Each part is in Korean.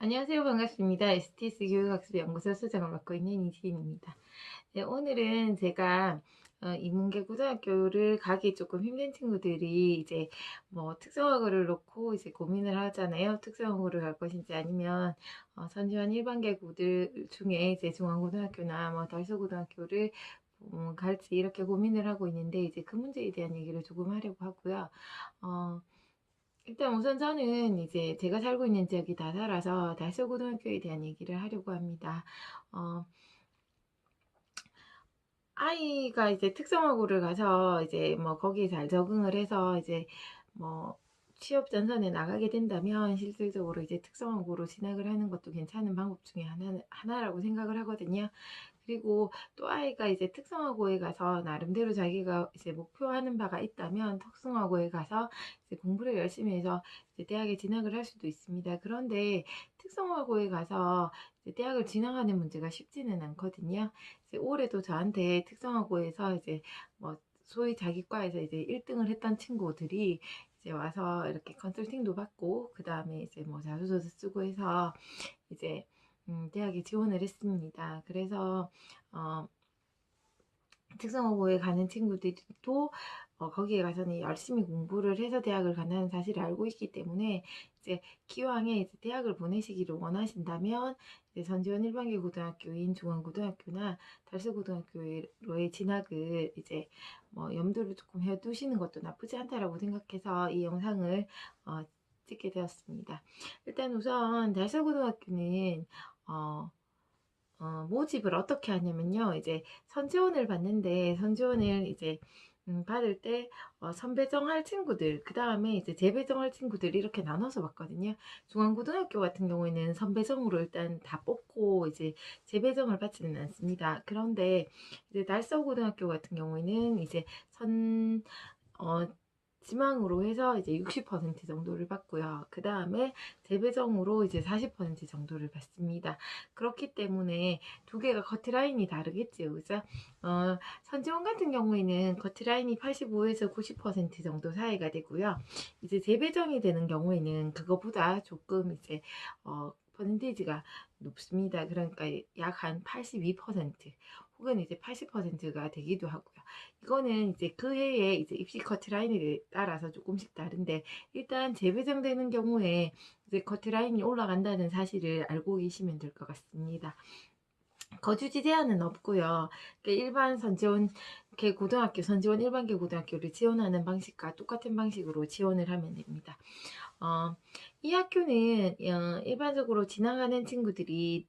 안녕하세요. 반갑습니다. STS 교육학습연구소 수장을 맡고 있는 이지인입니다. 네, 오늘은 제가 인문계 고등학교를 가기 조금 힘든 친구들이 이제 뭐 특성화고를 놓고 이제 고민을 하잖아요. 특성화고를 갈 것인지 아니면 선지원 일반계고들 중에 이제 중앙고등학교나 뭐 달서고등학교를 갈지 이렇게 고민을 하고 있는데 이제 그 문제에 대한 얘기를 조금 하려고 하고요. 어, 일단 우선 저는 이제 제가 살고 있는 지역이 다살아서 달서고등학교에 대한 얘기를 하려고 합니다. 어, 아이가 이제 특성화고를 가서 이제 뭐 거기에 잘 적응을 해서 이제 뭐 취업 전선에 나가게 된다면 실질적으로 이제 특성화고로 진학을 하는 것도 괜찮은 방법 중에 하나라고 생각을 하거든요. 그리고 또 아이가 이제 특성화고에 가서 나름대로 자기가 이제 목표하는 바가 있다면 특성화고에 가서 이제 공부를 열심히 해서 이제 대학에 진학을 할 수도 있습니다. 그런데 특성화고에 가서 이제 대학을 진학하는 문제가 쉽지는 않거든요. 이제 올해도 저한테 특성화고에서 이제 뭐 소위 자기 과에서 이제 1등을 했던 친구들이 이제 와서 이렇게 컨설팅도 받고 그 다음에 이제 뭐 자소서도 쓰고 해서 이제 대학에 지원을 했습니다. 그래서 어, 특성화고에 가는 친구들도 거기에 가서는 열심히 공부를 해서 대학을 간다는 사실을 알고 있기 때문에 이제 기왕에 이제 대학을 보내시기를 원하신다면 이제 전지원 일반계 고등학교인 중앙고등학교나 달서고등학교로의 진학을 이제 뭐 염두를 조금 해두시는 것도 나쁘지 않다라고 생각해서 이 영상을 어, 찍게 되었습니다. 일단 우선 달서고등학교는 모집을 어떻게 하냐면요. 이제 선지원을 받는데 선지원을 이제 받을 때 선배정할 친구들, 그 다음에 이제 재배정할 친구들 이렇게 나눠서 받거든요. 중앙고등학교 같은 경우에는 선배정으로 일단 다 뽑고 이제 재배정을 받지는 않습니다. 그런데 이제 달서고등학교 같은 경우에는 이제 어, 지망으로 해서 이제 60% 정도를 받고요. 그 다음에 재배정으로 이제 40% 정도를 받습니다. 그렇기 때문에 두 개가 커트라인이 다르겠지요. 그죠? 선지원 같은 경우에는 커트라인이 85에서 90% 정도 사이가 되고요. 이제 재배정이 되는 경우에는 그거보다 조금 이제 퍼센테이지가 높습니다. 그러니까 약 한 82% 혹은 이제 80%가 되기도 하고요. 이거는 이제 그 해에 이제 입시 커트라인에 따라서 조금씩 다른데 일단 재배정되는 경우에 이제 커트라인이 올라간다는 사실을 알고 계시면 될 것 같습니다. 거주지 제한은 없고요. 일반 선지원 고등학교, 선지원 일반계 고등학교를 지원하는 방식과 똑같은 방식으로 지원을 하면 됩니다. 어, 이 학교는 일반적으로 지나가는 친구들이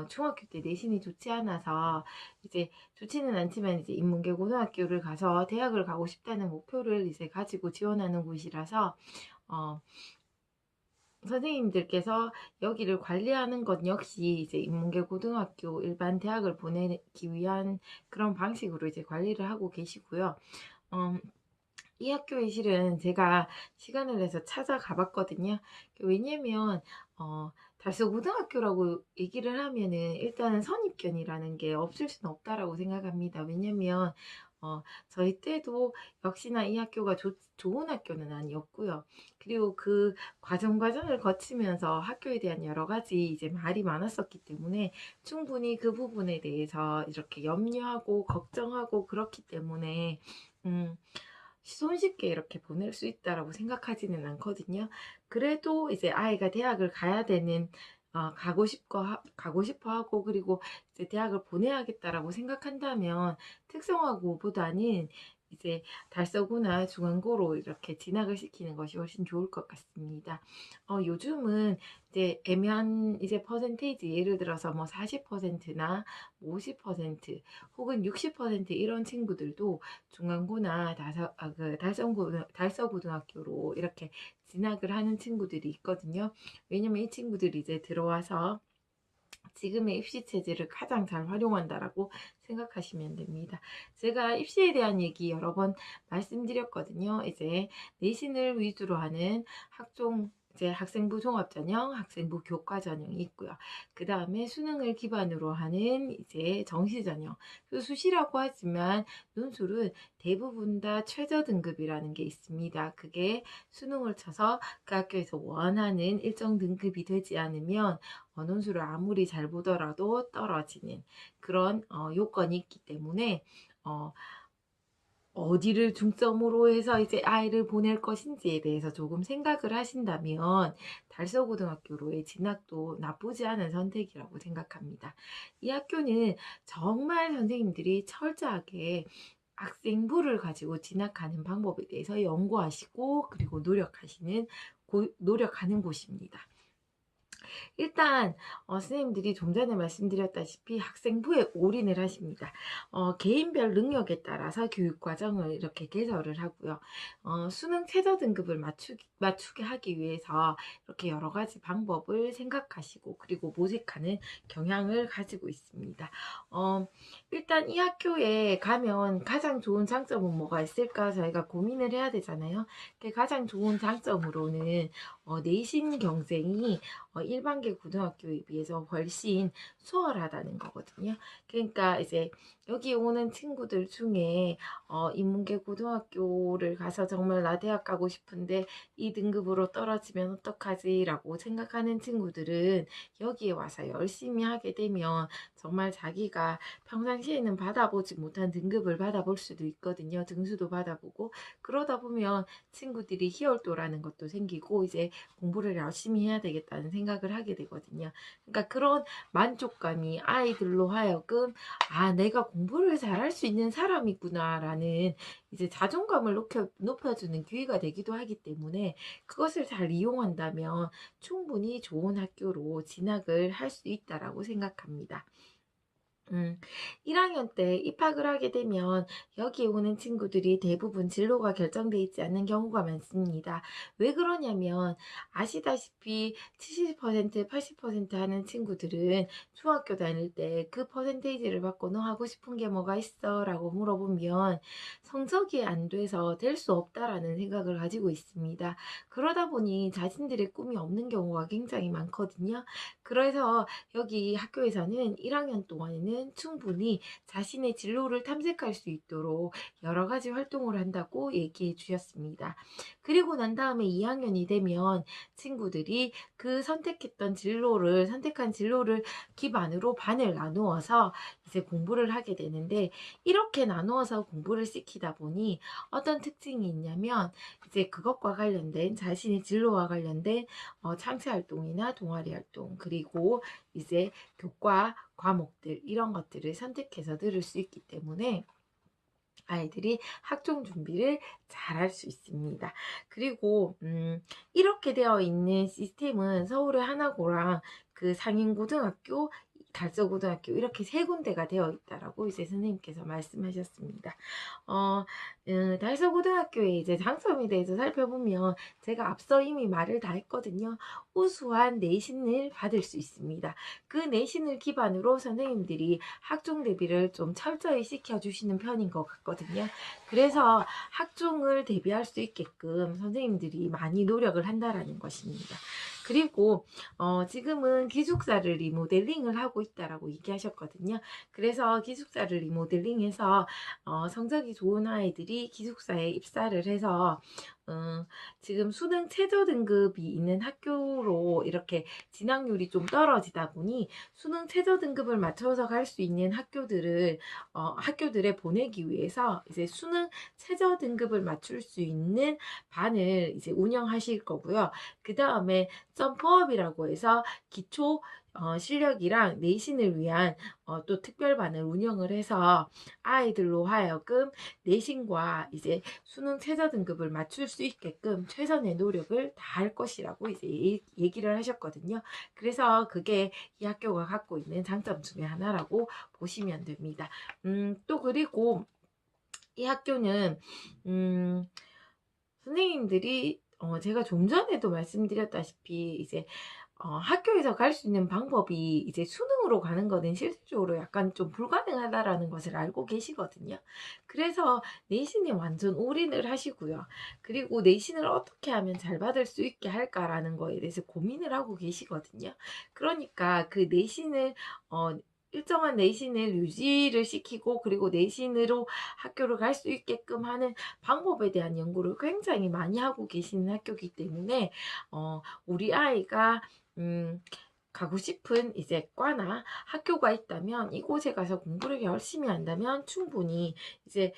중학교 때 내신이 좋지 않아서 이제 좋지는 않지만 이제 인문계 고등학교를 가서 대학을 가고 싶다는 목표를 이제 가지고 지원하는 곳이라서 어, 선생님들께서 여기를 관리하는 것 역시 이제 인문계 고등학교 일반 대학을 보내기 위한 그런 방식으로 이제 관리를 하고 계시고요. 어, 이 학교에 실은 제가 시간을 내서 찾아가 봤거든요. 왜냐면 달서고등학교라고 얘기를 하면은 일단은 선입견이라는 게 없을 수는 없다라고 생각합니다. 왜냐면 저희 때도 역시나 이 학교가 좋은 학교는 아니었고요. 그리고 그 과정을 거치면서 학교에 대한 여러 가지 이제 말이 많았었기 때문에 충분히 그 부분에 대해서 이렇게 염려하고 걱정하고 그렇기 때문에 음, 손쉽게 이렇게 보낼 수 있다라고 생각하지는 않거든요. 그래도 이제 아이가 대학을 가야 되는 가고 싶어 하고 그리고 이제 대학을 보내야겠다라고 생각한다면 특성화고보다는 이제 달서구나 중앙고로 이렇게 진학을 시키는 것이 훨씬 좋을 것 같습니다. 요즘은 이제 애매한 이제 퍼센테이지 예를 들어서 뭐 40%나 50% 혹은 60% 이런 친구들도 중앙고나 달서고등학교로 이렇게 진학을 하는 친구들이 있거든요. 왜냐면 이 친구들이 이제 들어와서 지금의 입시 체제를 가장 잘 활용한다라고 생각하시면 됩니다. 제가 입시에 대한 얘기 여러 번 말씀드렸거든요. 이제 내신을 위주로 하는 학종 이제 학생부 종합전형, 학생부 교과전형이 있고요. 그 다음에 수능을 기반으로 하는 이제 정시전형. 수시라고 하지만 논술은 대부분 다 최저 등급이라는 게 있습니다. 그게 수능을 쳐서 그 학교에서 원하는 일정 등급이 되지 않으면 논술을 아무리 잘 보더라도 떨어지는 그런 요건이 있기 때문에 어디를 중점으로 해서 이제 아이를 보낼 것인지에 대해서 조금 생각을 하신다면 달서고등학교로의 진학도 나쁘지 않은 선택이라고 생각합니다. 이 학교는 정말 선생님들이 철저하게 학생부를 가지고 진학하는 방법에 대해서 연구하시고 그리고 노력하는 곳입니다. 일단 선생님들이 좀 전에 말씀드렸다시피 학생부에 올인을 하십니다. 개인별 능력에 따라서 교육과정을 이렇게 개설을 하고요. 수능 최저 등급을 맞추게 하기 위해서 이렇게 여러 가지 방법을 생각하시고 그리고 모색하는 경향을 가지고 있습니다. 일단 이 학교에 가면 가장 좋은 장점은 뭐가 있을까 저희가 고민을 해야 되잖아요. 가장 좋은 장점으로는 내신 경쟁이 일반계 고등학교에 비해서 훨씬 수월하다는 거거든요. 그러니까 이제 여기 오는 친구들 중에 인문계 고등학교를 가서 정말 나 대학 가고 싶은데 이 등급으로 떨어지면 어떡하지 라고 생각하는 친구들은 여기에 와서 열심히 하게 되면 정말 자기가 평상시에는 받아보지 못한 등급을 받아볼 수도 있거든요. 등수도 받아보고 그러다 보면 친구들이 희열도라는 것도 생기고 이제 공부를 열심히 해야 되겠다는 생각을 하게 되거든요. 그러니까 그런 만족감이 아이들로 하여금 내가 공부를 잘할 수 있는 사람이구나 라는 이제 자존감을 높여주는 기회가 되기도 하기 때문에 그것을 잘 이용한다면 충분히 좋은 학교로 진학을 할 수 있다라고 생각합니다. 1학년 때 입학을 하게 되면 여기 오는 친구들이 대부분 진로가 결정되어 있지 않는 경우가 많습니다. 왜 그러냐면 아시다시피 70%, 80% 하는 친구들은 중학교 다닐 때 그 퍼센테이지를 받고 너 하고 싶은 게 뭐가 있어? 라고 물어보면 성적이 안 돼서 될 수 없다라는 생각을 가지고 있습니다. 그러다 보니 자신들의 꿈이 없는 경우가 굉장히 많거든요. 그래서 여기 학교에서는 1학년 동안에는 충분히 자신의 진로를 탐색할 수 있도록 여러 가지 활동을 한다고 얘기해 주셨습니다. 그리고 난 다음에 2학년이 되면 친구들이 그 선택한 진로를 기반으로 반을 나누어서 이제 공부를 하게 되는데 이렇게 나누어서 공부를 시키다 보니 어떤 특징이 있냐면 이제 그것과 관련된 자신의 진로와 관련된 창체 활동이나 동아리 활동 그리고 이제 교과 과목들 이런 것들을 선택해서 들을 수 있기 때문에 아이들이 학종 준비를 잘 할 수 있습니다. 그리고 이렇게 되어 있는 시스템은 서울의 하나고랑 그 상인고등학교, 달서고등학교 이렇게 세 군데가 되어 있다라고 이제 선생님께서 말씀하셨습니다. 달서고등학교의 이제 장점에 대해서 살펴보면 제가 앞서 이미 말을 다 했거든요. 우수한 내신을 받을 수 있습니다. 그 내신을 기반으로 선생님들이 학종 대비를 좀 철저히 시켜주시는 편인 것 같거든요. 그래서 학종을 대비할 수 있게끔 선생님들이 많이 노력을 한다라는 것입니다. 그리고 지금은 기숙사를 리모델링을 하고 있다라고 얘기하셨거든요. 그래서 기숙사를 리모델링해서 성적이 좋은 아이들이 기숙사에 입사를 해서 지금 수능 최저 등급이 있는 학교로 이렇게 진학률이 좀 떨어지다 보니 수능 최저 등급을 맞춰서 갈 수 있는 학교들에 보내기 위해서 이제 수능 최저 등급을 맞출 수 있는 반을 이제 운영하실 거고요. 그 다음에 점프업이라고 해서 기초 실력이랑 내신을 위한 또 특별반을 운영을 해서 아이들로 하여금 내신과 이제 수능 최저 등급을 맞출 수 있게끔 최선의 노력을 다할 것이라고 이제 얘기를 하셨거든요. 그래서 그게 이 학교가 갖고 있는 장점 중에 하나라고 보시면 됩니다. 또 그리고 이 학교는 선생님들이 제가 좀 전에도 말씀드렸다시피 이제 학교에서 갈 수 있는 방법이 이제 수능으로 가는 거는 실질적으로 약간 좀 불가능하다라는 것을 알고 계시거든요. 그래서 내신에 완전 올인을 하시고요. 그리고 내신을 어떻게 하면 잘 받을 수 있게 할까라는 거에 대해서 고민을 하고 계시거든요. 그러니까 그 내신을 어 일정한 내신을 유지를 시키고 그리고 내신으로 학교를 갈 수 있게끔 하는 방법에 대한 연구를 굉장히 많이 하고 계시는 학교이기 때문에 우리 아이가 음 가고 싶은 이제 과나 학교가 있다면 이곳에 가서 공부를 열심히 한다면 충분히 이제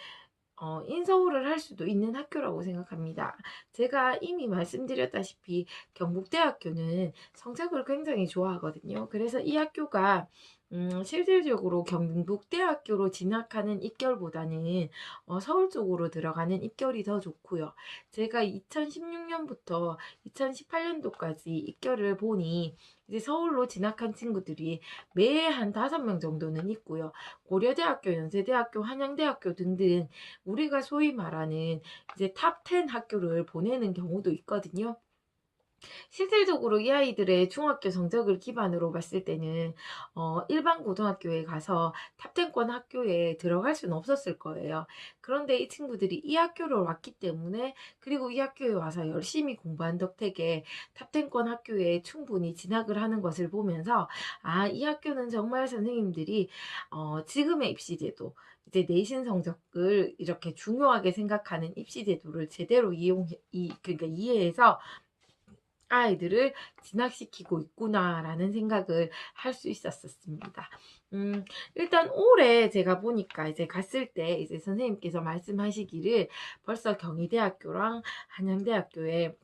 인서울을 할 수도 있는 학교라고 생각합니다. 제가 이미 말씀드렸다시피 경북대학교는 성적을 굉장히 좋아하거든요. 그래서 이 학교가 실질적으로 경북대학교로 진학하는 입결보다는 서울 쪽으로 들어가는 입결이 더 좋고요. 제가 2016년부터 2018년도까지 입결을 보니 이제 서울로 진학한 친구들이 매해 한 5명 정도는 있고요. 고려대학교, 연세대학교, 한양대학교 등등 우리가 소위 말하는 이제 탑 10 학교를 보내는 경우도 있거든요. 실질적으로 이 아이들의 중학교 성적을 기반으로 봤을 때는 일반 고등학교에 가서 탑10권 학교에 들어갈 수는 없었을 거예요. 그런데 이 친구들이 이 학교를 왔기 때문에 그리고 이 학교에 와서 열심히 공부한 덕택에 탑10권 학교에 충분히 진학을 하는 것을 보면서 이 학교는 정말 선생님들이 지금의 입시 제도 이제 내신 성적을 이렇게 중요하게 생각하는 입시 제도를 제대로 그러니까 이해해서 아이들을 진학시키고 있구나라는 생각을 할 수 있었습니다. 일단 올해 제가 보니까 이제 갔을 때 이제 선생님께서 말씀하시기를 벌써 경희대학교랑 한양대학교에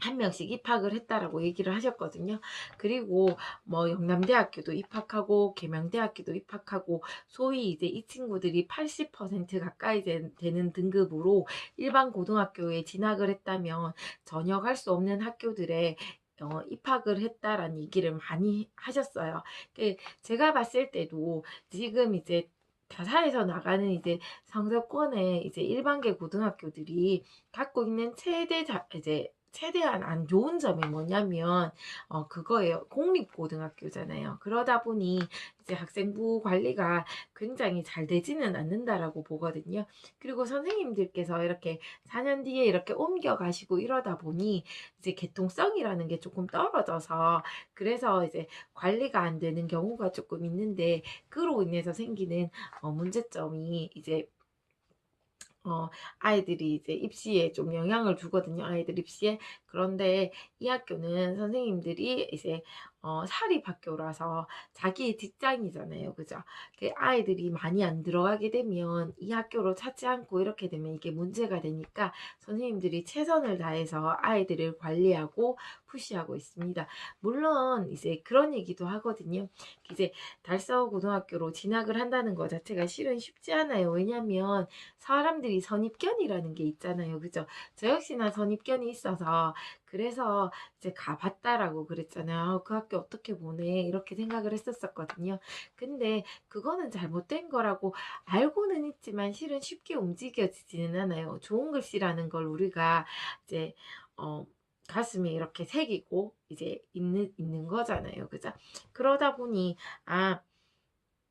한 명씩 입학을 했다라고 얘기를 하셨거든요. 그리고 뭐 영남대학교도 입학하고 계명대학교도 입학하고 소위 이제 이 친구들이 80% 가까이 되는 등급으로 일반 고등학교에 진학을 했다면 전역할 수 없는 학교들에 입학을 했다라는 얘기를 많이 하셨어요. 제가 봤을 때도 지금 이제 다사에서 나가는 이제 성적권에 이제 일반계 고등학교들이 갖고 있는 최대한 안 좋은 점이 뭐냐면 그거예요. 공립고등학교잖아요. 그러다 보니 이제 학생부 관리가 굉장히 잘 되지는 않는다라고 보거든요. 그리고 선생님들께서 이렇게 4년 뒤에 이렇게 옮겨가시고 이러다 보니 이제 개통성이라는 게 조금 떨어져서 그래서 이제 관리가 안 되는 경우가 조금 있는데 그로 인해서 생기는 문제점이 이제 아이들이 이제 입시에 좀 영향을 주거든요. 아이들 입시에. 그런데 이 학교는 선생님들이 이제 사립학교라서 자기의 직장이잖아요. 그죠? 그 아이들이 많이 안 들어가게 되면 이 학교로 찾지 않고 이렇게 되면 이게 문제가 되니까 선생님들이 최선을 다해서 아이들을 관리하고 푸시하고 있습니다. 물론 이제 그런 얘기도 하거든요. 이제 달서고등학교로 진학을 한다는 것 자체가 실은 쉽지 않아요. 왜냐면 사람들이 선입견이라는 게 있잖아요. 그죠? 저 역시나 선입견이 있어서 그래서 이제 가봤다라고 그랬잖아요. 그 학교 어떻게 보내? 이렇게 생각을 했었거든요. 근데 그거는 잘못된 거라고 알고는 있지만 실은 쉽게 움직여지지는 않아요. 좋은 글씨라는 걸 우리가 이제 어, 가슴에 이렇게 새기고 이제 있는 거잖아요. 그죠? 그러다 보니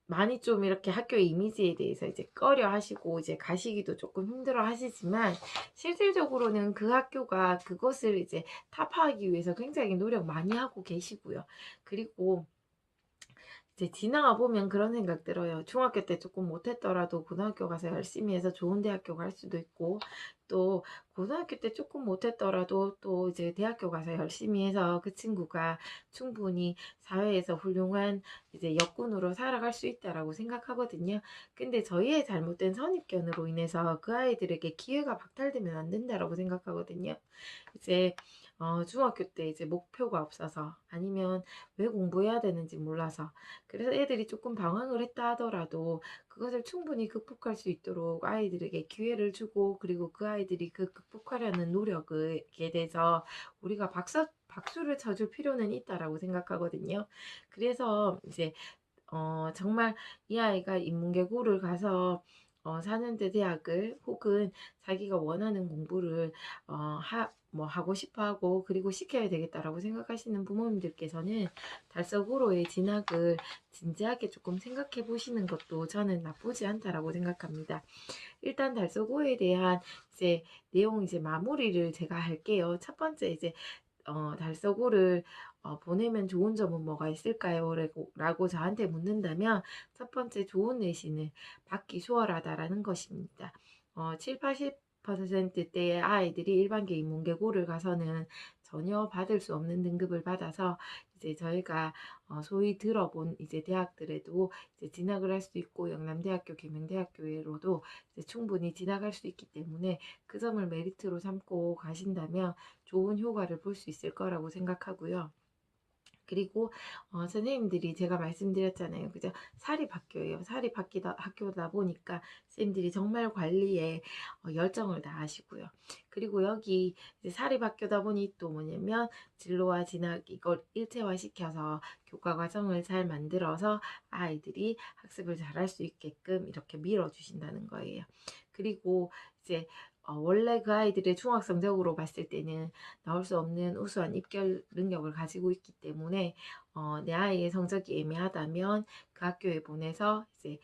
많이 좀 이렇게 학교의 이미지에 대해서 이제 꺼려 하시고 이제 가시기도 조금 힘들어 하시지만 실질적으로는 그 학교가 그것을 이제 타파하기 위해서 굉장히 노력 많이 하고 계시고요. 그리고 이제 지나가 보면 그런 생각 들어요. 중학교 때 조금 못했더라도 고등학교 가서 열심히 해서 좋은 대학교 갈 수도 있고, 또 고등학교 때 조금 못했더라도 또 이제 대학교 가서 열심히 해서 그 친구가 충분히 사회에서 훌륭한 이제 역군으로 살아갈 수 있다라고 생각하거든요. 근데 저희의 잘못된 선입견으로 인해서 그 아이들에게 기회가 박탈되면 안 된다라고 생각하거든요. 이제 중학교 때 이제 목표가 없어서 아니면 왜 공부해야 되는지 몰라서 그래서 애들이 조금 방황을 했다 하더라도 그것을 충분히 극복할 수 있도록 아이들에게 기회를 주고 그리고 그 아이들이 그 극복하려는 노력에 대해서 우리가 박수를 쳐줄 필요는 있다라고 생각하거든요. 그래서 이제 정말 이 아이가 인문계고를 가서 4년제 대학을 혹은 자기가 원하는 공부를 하고 싶어 하고 그리고 시켜야 되겠다라고 생각하시는 부모님들께서는 달서구로의 진학을 진지하게 조금 생각해 보시는 것도 저는 나쁘지 않다라고 생각합니다. 일단 달서구에 대한 이제 내용 이제 마무리를 제가 할게요. 첫 번째 이제 달서구를 보내면 좋은 점은 뭐가 있을까요? 라고 저한테 묻는다면 첫 번째 좋은 내신을 받기 수월하다라는 것입니다. 7, 80%대의 아이들이 일반 개인 문계고를 가서는 전혀 받을 수 없는 등급을 받아서 이제 저희가 소위 들어본 이제 대학들에도 이제 진학을 할 수 있고 영남대학교, 계명대학교로도 이제 충분히 진학할 수 있기 때문에 그 점을 메리트로 삼고 가신다면 좋은 효과를 볼 수 있을 거라고 생각하고요. 그리고 선생님들이 제가 말씀드렸잖아요. 그죠? 사립학교예요. 학교다 보니까 선생님들이 정말 관리에 열정을 다하시고요. 그리고 여기 이제 사립학교다 보니 또 뭐냐면 진로와 진학 이걸 일체화시켜서 교과 과정을 잘 만들어서 아이들이 학습을 잘할 수 있게끔 이렇게 밀어주신다는 거예요. 그리고 이제 원래 그 아이들의 중학 성적으로 봤을 때는 나올 수 없는 우수한 입결 능력을 가지고 있기 때문에 내 아이의 성적이 애매하다면 그 학교에 보내서 이제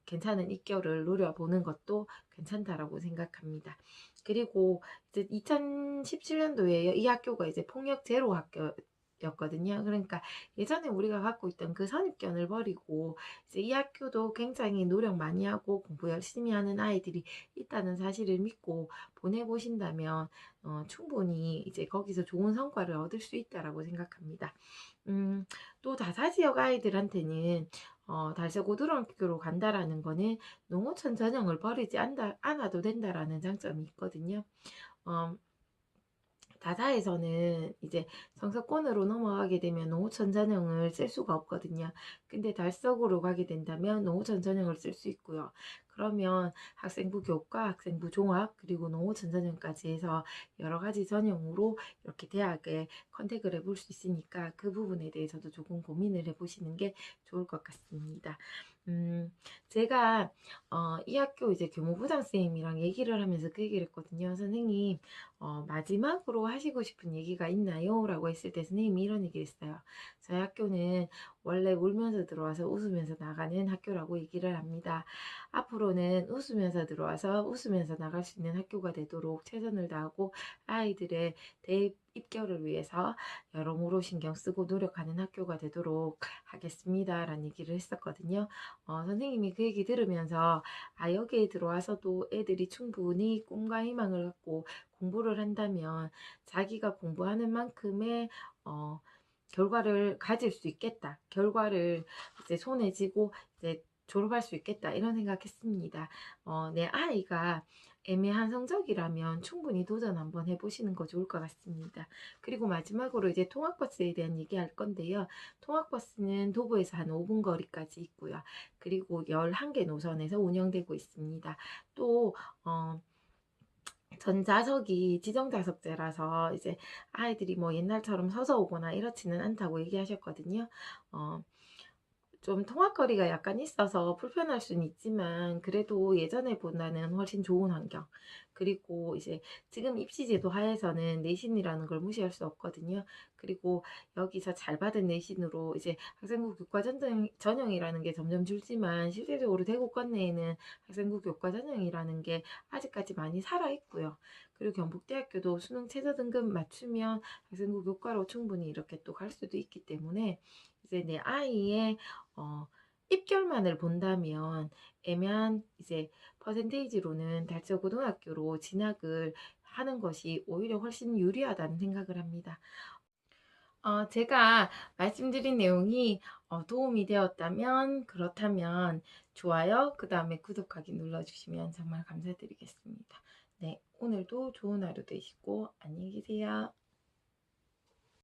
괜찮은 입결을 노려보는 것도 괜찮다라고 생각합니다. 그리고 이제 2017년도에 이 학교가 이제 폭력 제로 학교였거든요. 그러니까 예전에 우리가 갖고 있던 그 선입견을 버리고 이제 이 학교도 굉장히 노력 많이 하고 공부 열심히 하는 아이들이 있다는 사실을 믿고 보내보신다면 충분히 이제 거기서 좋은 성과를 얻을 수 있다라고 생각합니다. 또 다사지역 아이들한테는 달서고등학교로 간다라는 거는 농어촌 전형을 버리지 않아도 된다라는 장점이 있거든요. 어, 다사에서는 이제 성서권으로 넘어가게 되면 농어촌 전형을 쓸 수가 없거든요. 근데 달서구로 가게 된다면 농어촌 전형을 쓸 수 있고요. 그러면 학생부 교과, 학생부 종합, 그리고 농어촌 전형까지 해서 여러 가지 전형으로 이렇게 대학에 컨택을 해볼 수 있으니까 그 부분에 대해서도 조금 고민을 해보시는 게 좋을 것 같습니다. 제가 이 학교 이제 교무부장 선생님이랑 얘기를 하면서 그 얘기를 했거든요. 선생님, 마지막으로 하시고 싶은 얘기가 있나요? 라고 했을 때 선생님이 이런 얘기를 했어요. 저희 학교는 원래 울면서 들어와서 웃으면서 나가는 학교라고 얘기를 합니다. 앞으로는 웃으면서 들어와서 웃으면서 나갈 수 있는 학교가 되도록 최선을 다하고 아이들의 대입 입결을 위해서 여러모로 신경 쓰고 노력하는 학교가 되도록 하겠습니다. 라는 얘기를 했었거든요. 선생님이 그 얘기 들으면서 여기에 들어와서도 애들이 충분히 꿈과 희망을 갖고 공부를 한다면 자기가 공부하는 만큼의 결과를 가질 수 있겠다. 결과를 이제 손에 쥐고 이제 졸업할 수 있겠다. 이런 생각했습니다. 내 아이가 애매한 성적이라면 충분히 도전 한번 해보시는 거 좋을 것 같습니다. 그리고 마지막으로 이제 통학버스에 대한 얘기 할 건데요. 통학버스는 도보에서 한 5분 거리까지 있고요. 그리고 11개 노선에서 운영되고 있습니다. 또, 전자석이 지정좌석제라서 이제 아이들이 뭐 옛날처럼 서서 오거나 이렇지는 않다고 얘기하셨거든요. 좀 통학거리가 약간 있어서 불편할 수는 있지만 그래도 예전에보다는 훨씬 좋은 환경. 그리고 이제 지금 입시제도 하에서는 내신이라는 걸 무시할 수 없거든요. 그리고 여기서 잘 받은 내신으로 이제 학생부 교과 전형이라는 게 점점 줄지만 실제적으로 대구권 내에는 학생부 교과 전형이라는 게 아직까지 많이 살아있고요. 그리고 경북대학교도 수능 최저 등급 맞추면 학생부 교과로 충분히 이렇게 또 갈 수도 있기 때문에 이제 내 아이의 입결만을 본다면 애매한 이제 퍼센테이지로는 달서고등학교로 진학을 하는 것이 오히려 훨씬 유리하다는 생각을 합니다. 제가 말씀드린 내용이 도움이 되었다면 그렇다면 좋아요, 그 다음에 구독하기 눌러주시면 정말 감사드리겠습니다. 네, 오늘도 좋은 하루 되시고 안녕히 계세요.